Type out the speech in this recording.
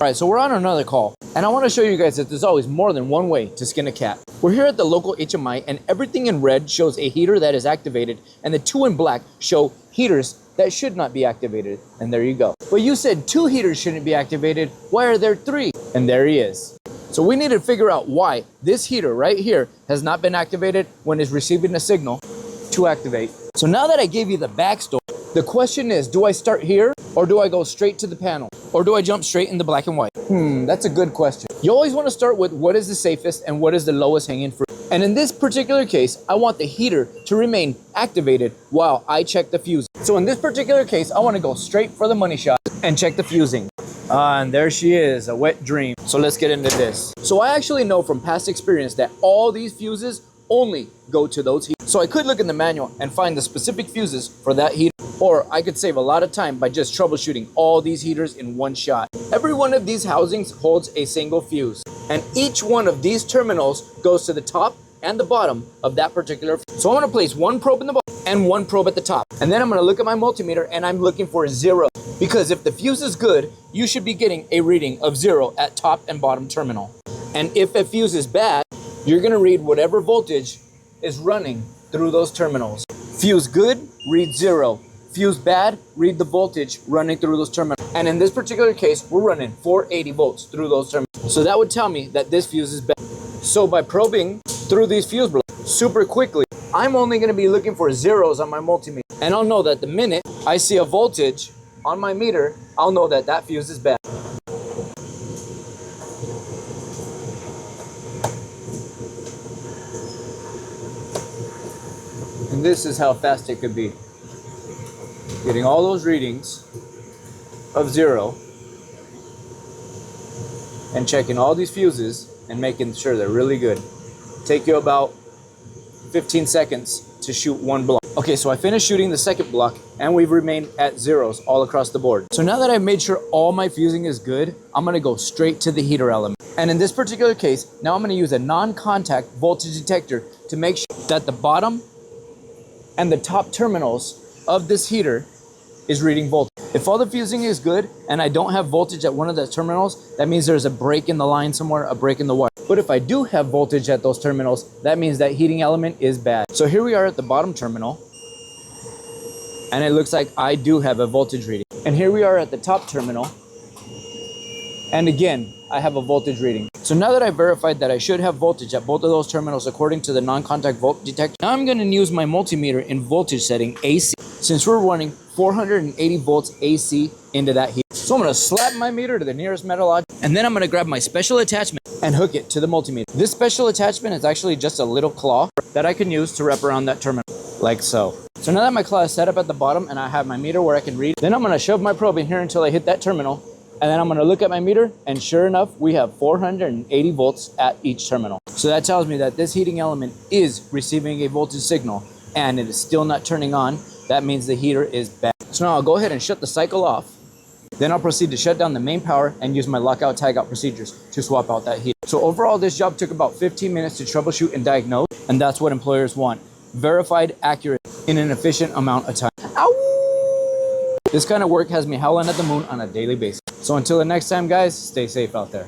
All right, so we're on another call, and I want to show you guys that there's always more than one way to skin a cat. We're here at the local HMI, and everything in red shows a heater that is activated, and the two in black show heaters that should not be activated. And there you go. But you said 2 heaters shouldn't be activated. Why are there 3? And there he is. So we need to figure out why this heater right here has not been activated when it's receiving a signal to activate. So now that I gave you the backstory, the question is, do I start here or do I go straight to the panel? Or do I jump straight into black and white? That's a good question. You always want to start with what is the safest and what is the lowest hanging fruit. And in this particular case, I want the heater to remain activated while I check the fuse. So in this particular case, I want to go straight for the money shot and check the fusing. And there she is, a wet dream. So let's get into this. So I actually know from past experience that all these fuses only go to those heaters. So I could look in the manual and find the specific fuses for that heater, or I could save a lot of time by just troubleshooting all these heaters in one shot. Every one of these housings holds a single fuse, and each one of these terminals goes to the top and the bottom of that particular fuse. So I'm gonna place one probe in the bottom and one probe at the top. And then I'm gonna look at my multimeter and I'm looking for 0. Because if the fuse is good, you should be getting a reading of 0 at top and bottom terminal. And if a fuse is bad, you're gonna read whatever voltage is running through those terminals. Fuse good, read 0. Fuse bad, read the voltage running through those terminals. And in this particular case, we're running 480 volts through those terminals. So that would tell me that this fuse is bad. So by probing through these fuse blocks super quickly, I'm only gonna be looking for 0s on my multimeter. And I'll know that the minute I see a voltage on my meter, I'll know that that fuse is bad. And this is how fast it could be. Getting all those readings of 0 and checking all these fuses and making sure they're really good. Take you about 15 seconds to shoot one block. Okay, so I finished shooting the second block and we've remained at 0s all across the board. So now that I've made sure all my fusing is good, I'm gonna go straight to the heater element. And in this particular case, now I'm gonna use a non-contact voltage detector to make sure that the bottom and the top terminals of this heater is reading voltage. If all the fusing is good and I don't have voltage at one of the terminals, that means there's a break in the line somewhere, a break in the wire. But if I do have voltage at those terminals, that means that heating element is bad. So here we are at the bottom terminal, and it looks like I do have a voltage reading. And here we are at the top terminal, and again, I have a voltage reading. So now that I verified that I should have voltage at both of those terminals according to the non-contact volt detector, now I'm gonna use my multimeter in voltage setting AC, since we're running 480 volts AC into that heater. So I'm gonna slap my meter to the nearest metal object, and then I'm gonna grab my special attachment and hook it to the multimeter. This special attachment is actually just a little claw that I can use to wrap around that terminal, like so. So now that my claw is set up at the bottom and I have my meter where I can read, then I'm gonna shove my probe in here until I hit that terminal, and then I'm gonna look at my meter, and sure enough, we have 480 volts at each terminal. So that tells me that this heating element is receiving a voltage signal, and it is still not turning on. That means the heater is bad. So now I'll go ahead and shut the cycle off. Then I'll proceed to shut down the main power and use my lockout tagout procedures to swap out that heater. So overall, this job took about 15 minutes to troubleshoot and diagnose, and that's what employers want. Verified, accurate, in an efficient amount of time. Ow! This kind of work has me howling at the moon on a daily basis. So until the next time, guys, stay safe out there.